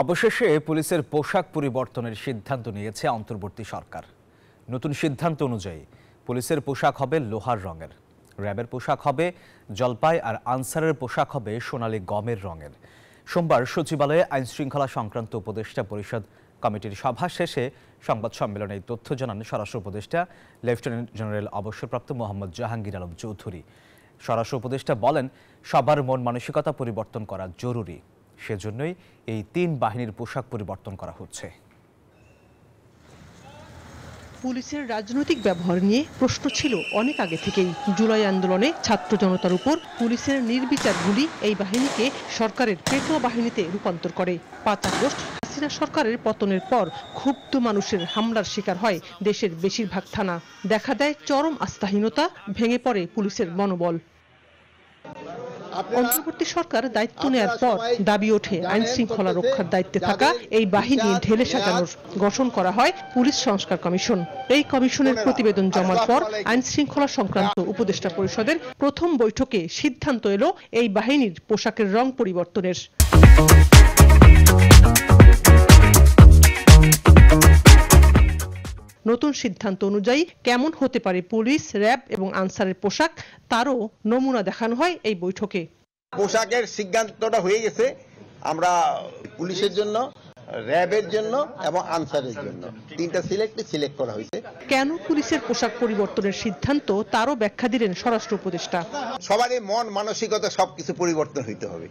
অবশেষে পুলিশের পোশাক পরিবর্তনের সিদ্ধান্ত নিয়েছে অন্তর্বর্তী সরকার। নতুন সিদ্ধান্ত অনুযায়ী পুলিশের পোশাক হবে লোহার রঙের, র্যাবের পোশাক হবে জলপাই আর আনসারের পোশাক হবে সোনালী গমের রঙের। সোমবার সচিবালয়ে আইন শৃঙ্খলা সংক্রান্ত উপদেষ্টা পরিষদ কমিটির সভা শেষে সংবাদ সম্মেলনে এই তথ্য জানান স্বরাষ্ট্র উপদেষ্টা লেফটেন্যান্ট জেনারেল অবসরপ্রাপ্ত মোহাম্মদ জাহাঙ্গীর আলম চৌধুরী। স্বরাষ্ট্র উপদেষ্টা বলেন, সবার মন মানসিকতা পরিবর্তন করা জরুরি, সেজন্যই এই তিন বাহিনীর পোশাক পরিবর্তন করা হচ্ছে। পুলিশের রাজনৈতিক ব্যবহার নিয়ে প্রশ্ন ছিল অনেক আগে থেকেই। জুলাই আন্দোলনে ছাত্র জনতার উপর পুলিশের নির্বিচার গুলি এই বাহিনীকে সরকারের পেটোয়া বাহিনীতে রূপান্তর করে। 5 আগস্ট হাসিনা সরকারের পতনের পর ক্ষুব্ধ মানুষের হামলার শিকার হয় দেশের বেশিরভাগ থানা। দেখা দেয় চরম আস্থাহীনতা, ভেঙে পড়ে পুলিশের মনোবল। অন্তর্বর্তী সরকার দায়িত্ব নেয়ার পর দাবি ওঠে আইন শৃঙ্খলা রক্ষার দায়িত্বে থাকা এই বাহিনী ঢেলে সাজানোর। গঠন করা হয় পুলিশ সংস্কার কমিশন। এই কমিশনের প্রতিবেদন জমার পর আইন শৃঙ্খলা সংক্রান্ত উপদেষ্টা পরিষদের প্রথম বৈঠকে সিদ্ধান্ত এলো এই বাহিনীর পোশাকের রং পরিবর্তনের। নতুন সিদ্ধান্ত অনুযায়ী কেমন হতে পারে পুলিশ, র্যাব এবং আনসারের পোশাক, তারও নমুনা দেখানো হয় এই বৈঠকে। পোশাকের সিদ্ধান্তটা হয়ে গেছে, আমরা পুলিশের জন্য, র্যাবের জন্য এবং আনসারের জন্য 3টা সিলেক্ট করা হয়েছে। কেন পুলিশের পোশাক পরিবর্তনের সিদ্ধান্ত, তারও ব্যাখ্যা দিলেন স্বরাষ্ট্র উপদেষ্টা। সবারই মন মানসিকতা সবকিছু পরিবর্তন হইতে হবে।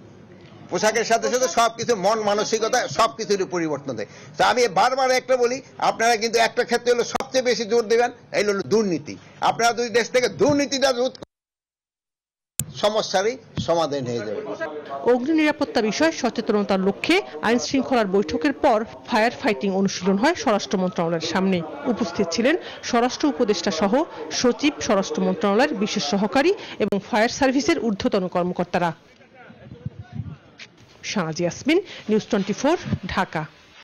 পোশাকের সাথে সাথে সবকিছু মন মানসিকতা সবকিছুরই পরিবর্তন দেয়। তো আমি বারবার একটা বলি, আপনারা কিন্তু একটা ক্ষেত্রে হলো সবচেয়ে বেশি জোর দেবেন, এই হলো দুর্নীতি। আপনারা দুই দেশ থেকে দুর্নীতিটা রোধ, সমস্যারই সমাধান হয়ে যাবে। অগ্নি নিরাপত্তা বিষয়ে সচেতনতার লক্ষ্যে আইন শৃঙ্খলার বৈঠকের পর ফায়ার ফাইটিং অনুশীলন হয় স্বরাষ্ট্র মন্ত্রণালয়ের সামনে। উপস্থিত ছিলেন স্বরাষ্ট্র উপদেষ্টা সহ সচিব, স্বরাষ্ট্র মন্ত্রণালয়ের বিশেষ সহকারী এবং ফায়ার সার্ভিসের ঊর্ধ্বতন কর্মকর্তারা। শাহনাজ ইয়াসমিন, নিউজ 24, ঢাকা।